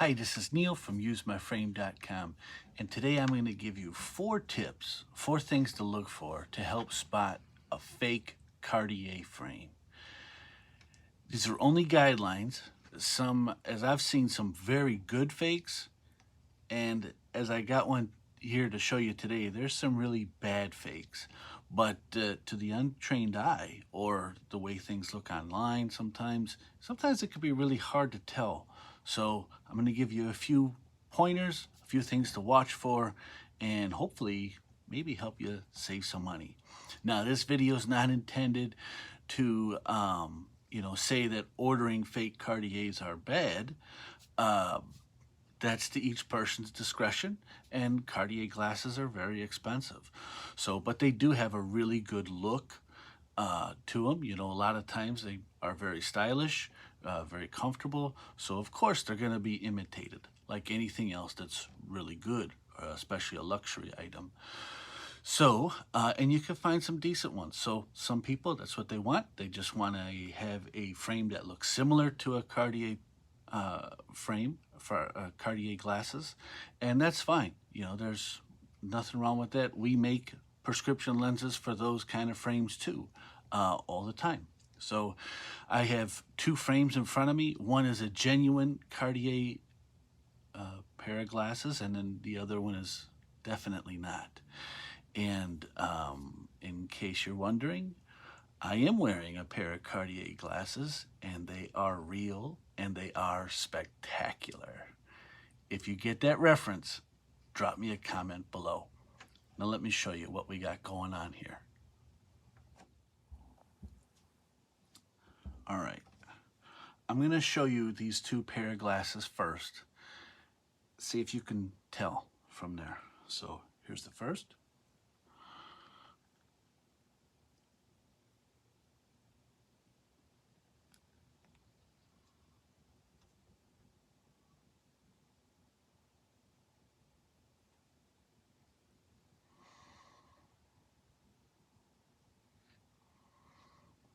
Hi, this is Neil from UseMyFrame.com, and today I'm going to give you 4 tips, 4 things to look for to help spot a fake Cartier frame. These are only guidelines. As I've seen some very good fakes, and as I got one here to show you today, there's some really bad fakes. But to the untrained eye, or the way things look online sometimes it can be really hard to tell. So I'm going to give you a few pointers, a few things to watch for, and hopefully maybe help you save some money. Now, this video is not intended to say that ordering fake Cartiers are bad. That's to each person's discretion, and Cartier glasses are very expensive. So, but they do have a really good look to them. You know, a lot of times they are very stylish, very comfortable. So, of course, they're going to be imitated like anything else that's really good, especially a luxury item. So, and you can find some decent ones. So some people, that's what they want. They just want to have a frame that looks similar to a Cartier frame for Cartier glasses, and that's fine. You know, there's nothing wrong with that. We make prescription lenses for those kind of frames too, all the time. So I have 2 frames in front of me. One is a genuine Cartier pair of glasses, and then the other one is definitely not. And in case you're wondering, I am wearing a pair of Cartier glasses, and they are real, and they are spectacular. If you get that reference, drop me a comment below. Now let me show you what we got going on here. All right, I'm going to show you these 2 pair of glasses first. See if you can tell from there. So here's the first.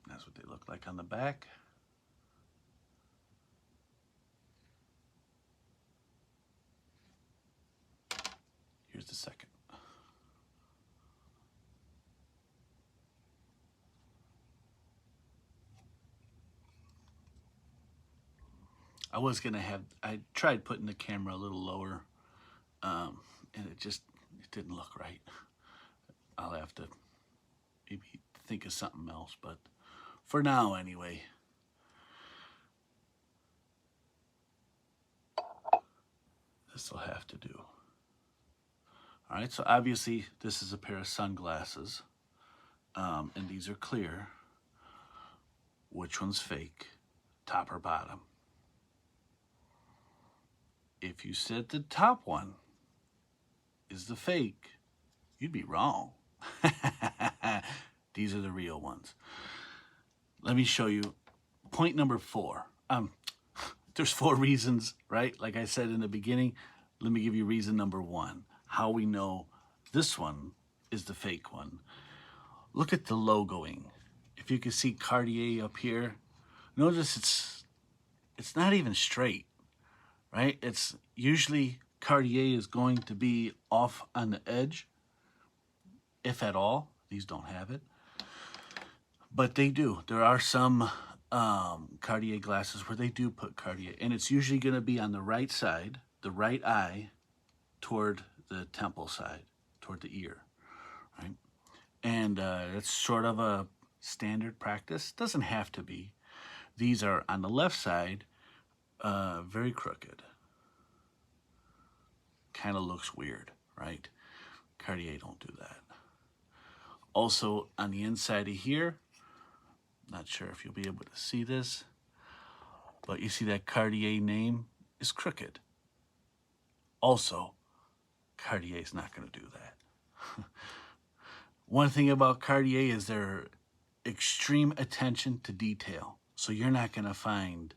That's what they look like on the back. Here's the second. I tried putting the camera a little lower, and it didn't look right. I'll have to maybe think of something else, but for now anyway. This will have to do. All right, so obviously this is a pair of sunglasses, and these are clear. Which one's fake, top or bottom? If you said the top one is the fake, you'd be wrong. These are the real ones. Let me show you point number 4. There's 4 reasons, right? Like I said in the beginning, let me give you reason number 1. How we know this one is the fake one. Look at the logoing. If you can see Cartier up here, notice it's not even straight, right? It's usually Cartier is going to be off on the edge, if at all. These don't have it, but they do. There are some Cartier glasses where they do put Cartier, and it's usually going to be on the right side, the right eye, toward the temple side, toward the ear, right? And it's sort of a standard practice. Doesn't have to be. These are on the left side, very crooked. Kind of looks weird, right? Cartier don't do that. Also, on the inside of here, not sure if you'll be able to see this, but you see that Cartier name is crooked. Also, Cartier is not going to do that. One thing about Cartier is their extreme attention to detail. So you're not going to find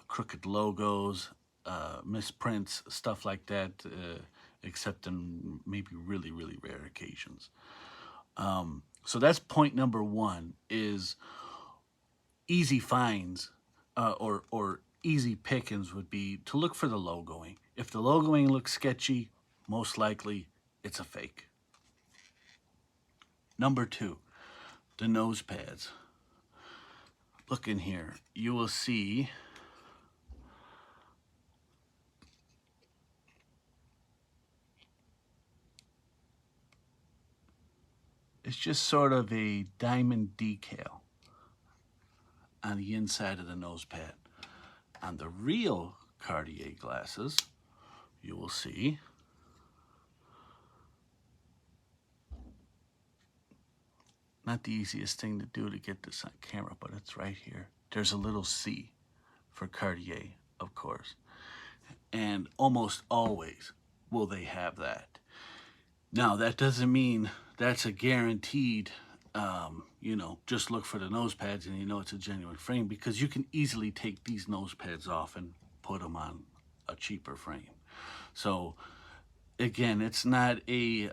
crooked logos, misprints, stuff like that, except in maybe really, really rare occasions. So that's point number 1, is easy finds or easy pickings would be to look for the logoing. If the logoing looks sketchy, most likely it's a fake. Number 2, the nose pads. Look in here. You will see it's just sort of a diamond decal on the inside of the nose pad. On the real Cartier glasses, you will see not the easiest thing to do to get this on camera, but it's right here. There's a little C for Cartier, of course. And almost always will they have that. Now, that doesn't mean that's a guaranteed, just look for the nose pads and you know it's a genuine frame, because you can easily take these nose pads off and put them on a cheaper frame. So, again, it's not a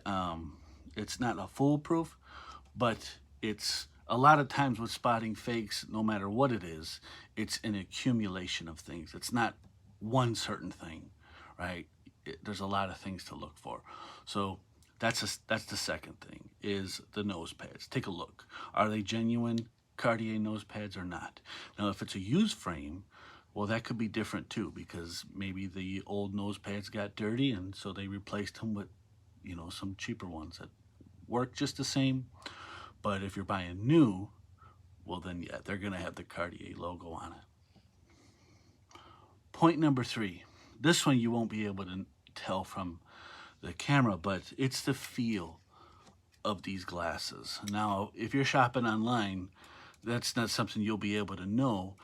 foolproof, but it's a lot of times with spotting fakes, no matter what it is, it's an accumulation of things. It's not one certain thing, right? There's a lot of things to look for. So that's the second thing, is the nose pads. Take a look. Are they genuine Cartier nose pads or not? Now, if it's a used frame, well, that could be different too, because maybe the old nose pads got dirty and so they replaced them with, some cheaper ones that work just the same. But if you're buying new, well then, yeah, they're gonna have the Cartier logo on it. Point number 3. This one you won't be able to tell from the camera, but it's the feel of these glasses. Now, if you're shopping online, that's not something you'll be able to know,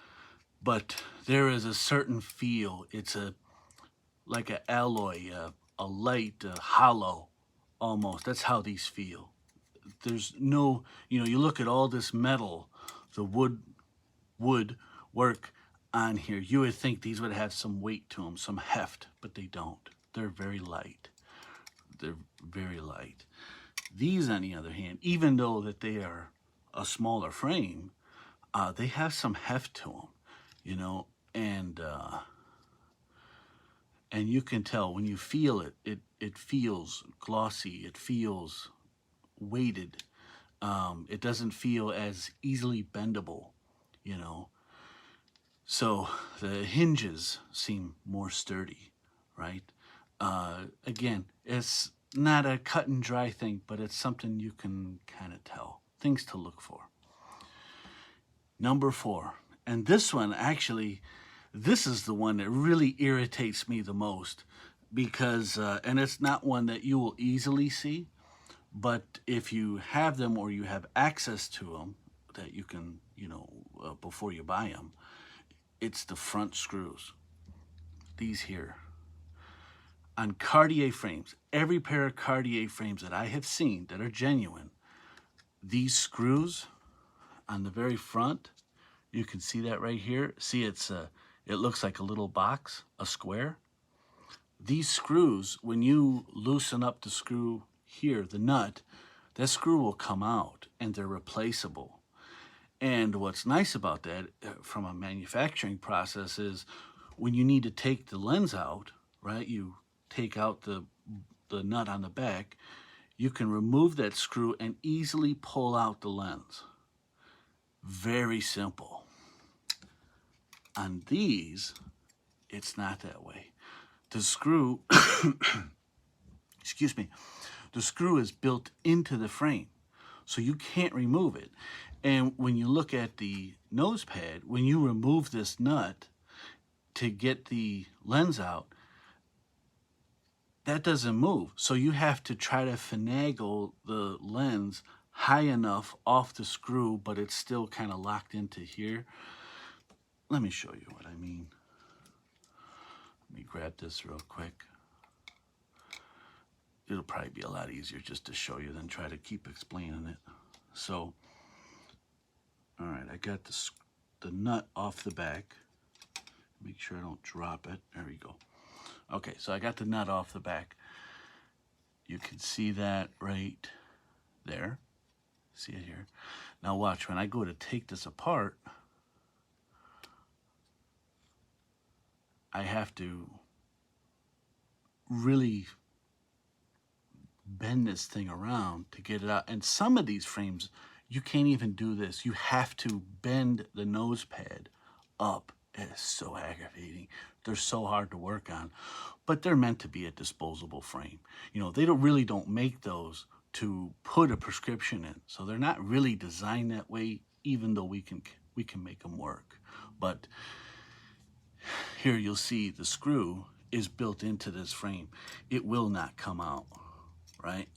but there is a certain feel. It's like an alloy, a light, hollow, almost. That's how these feel. There's no, you look at all this metal, the wood work on here, you would think these would have some weight to them, some heft, but they don't. They're very light. They're very light. These, on the other hand, even though that they are a smaller frame, they have some heft to them, and you can tell when you feel it, it feels glossy, it feels weighted. It doesn't feel as easily bendable, So the hinges seem more sturdy, right? Again, it's not a cut and dry thing, but it's something you can kind of tell. Things to look for. Number 4, and this one actually, this is the one that really irritates me the most, because, and it's not one that you will easily see, but if you have them or you have access to them, that you can, before you buy them, it's the front screws. These here. On Cartier frames, every pair of Cartier frames that I have seen that are genuine, these screws on the very front, you can see that right here. See, it looks like a little box, a square. These screws, when you loosen up the screw here, the nut, that screw will come out and they're replaceable. And what's nice about that from a manufacturing process is when you need to take the lens out, right, you take out the nut on the back, you can remove that screw and easily pull out the lens. Very simple. On these, it's not that way. The screw, excuse me, the screw is built into the frame, so you can't remove it. And when you look at the nose pad, when you remove this nut to get the lens out, that doesn't move. So you have to try to finagle the lens high enough off the screw, but it's still kind of locked into here. Let me show you what I mean. Let me grab this real quick. It'll probably be a lot easier just to show you than try to keep explaining it. So, all right, I got the nut off the back. Make sure I don't drop it. There we go. Okay, so I got the nut off the back. You can see that right there. See it here? Now watch, when I go to take this apart, I have to really bend this thing around to get it out. And some of these frames, you can't even do this. You have to bend the nose pad up. It's so aggravating. They're so hard to work on, but they're meant to be a disposable frame. You know, they really don't make those to put a prescription in. So they're not really designed that way, even though we can make them work. But here you'll see the screw is built into this frame. It will not come out, right?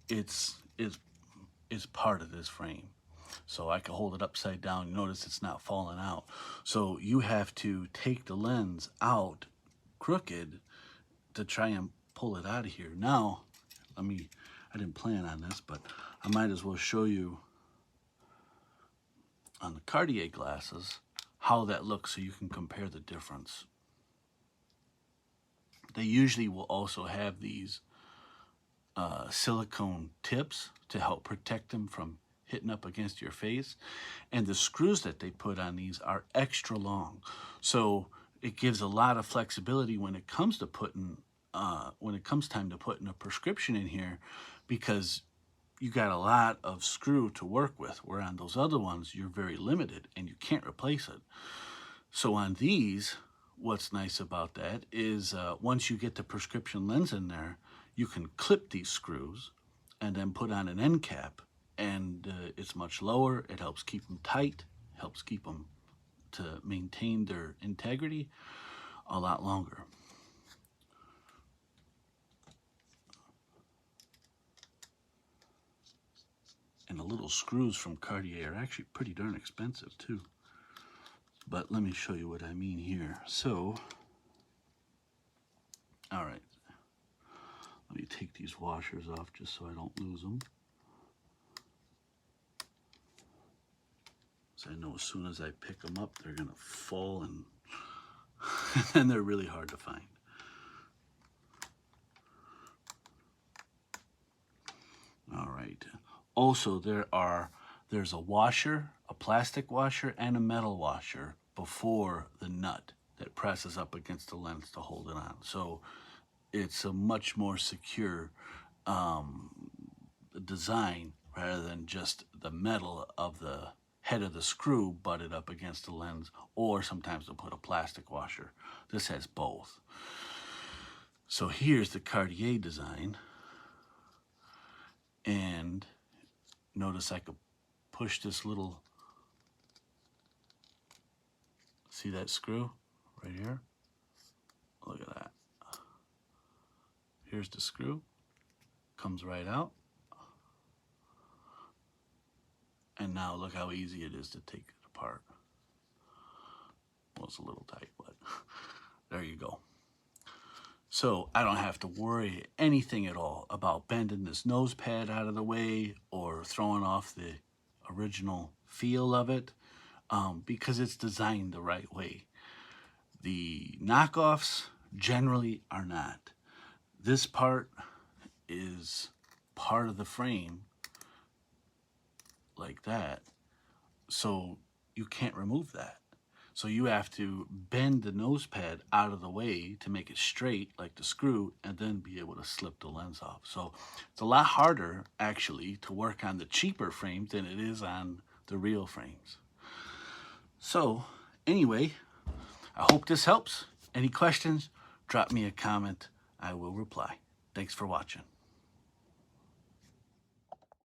It's part of this frame. So I can hold it upside down. Notice it's not falling out. So you have to take the lens out crooked to try and pull it out of here. Now, I didn't plan on this, but I might as well show you on the Cartier glasses how that looks so you can compare the difference. They usually will also have these silicone tips to help protect them from hitting up against your face, and the screws that they put on these are extra long, so it gives a lot of flexibility when it comes to putting time to putting a prescription in here, because you got a lot of screw to work with, where on those other ones you're very limited and you can't replace it. So on these, what's nice about that is once you get the prescription lens in there, you can clip these screws and then put on an end cap, and it's much lower. It helps keep them tight, helps keep them to maintain their integrity a lot longer. And the little screws from Cartier are actually pretty darn expensive too. But let me show you what I mean here. So, all right, let me take these washers off just so I don't lose them. So I know as soon as I pick them up, they're gonna fall, and they're really hard to find. All right. Also, there's a washer, a plastic washer, and a metal washer before the nut that presses up against the lens to hold it on. So it's a much more secure design rather than just the metal of the head of the screw butted up against the lens, or sometimes they'll put a plastic washer. This has both. So here's the Cartier design, and notice I could push this little, see that screw right here? Look at that. Here's the screw, comes right out. And now look how easy it is to take it apart. Well, it's a little tight, but there you go. So I don't have to worry anything at all about bending this nose pad out of the way or throwing off the original feel of it, because it's designed the right way. The knockoffs generally are not. This part is part of the frame like that, so you can't remove that. So you have to bend the nose pad out of the way to make it straight like the screw, and then be able to slip the lens off. So it's a lot harder actually to work on the cheaper frames than it is on the real frames. So anyway, I hope this helps. Any questions, drop me a comment. I will reply. Thanks for watching.